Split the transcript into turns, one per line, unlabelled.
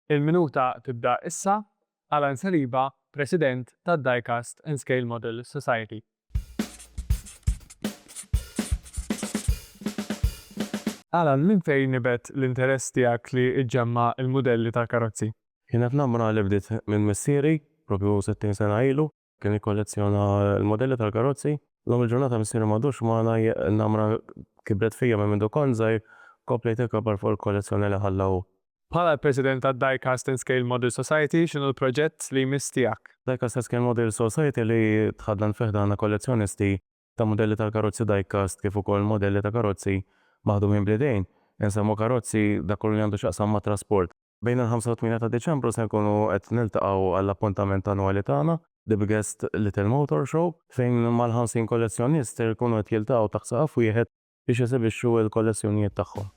Il-minuta tibda issa. Alan Saliba, President tad-Diecast and Scale Model Society. Alan, minn fejn nibet l-interess tiegħek li iġġemma il-modelli tal-karozzi?
Kienet namra li bdiet minn missieri, propju 60 sena ilu, kien ikkollezzjona l-modelli tal-karozzi. L-lum il-ġurnata missieri madux ma namra kibret fija minn mindu konżaj, komplejt ikkabar fuq il-kollezzjoni li ħallaw.
Bħala President tad-Diecast and Scale Model Society, x'inhu l-proġett li jmiss tiegħek?
Diecast and Scale Model Society li tħaddan fiħdana kollezzjonisti ta' modelli tal-karozzi Diecast kif ukoll modelli ta' karozzi maħdum minn bledejn. Insemmu karozzi dak kollu li għandu x'aqsam ma' trasport. Bejn il-5 u 8 ta' Deċembru se nkunu qed niltaqgħu għall-appuntament annwali tagħna, The Biggest Little Motor Show, fejn mal-50 kollezzjonist ikunu qed jiltaqgħu taħt saqaf wieħed biex isibixxu l-kollezzjonijiet tagħhom.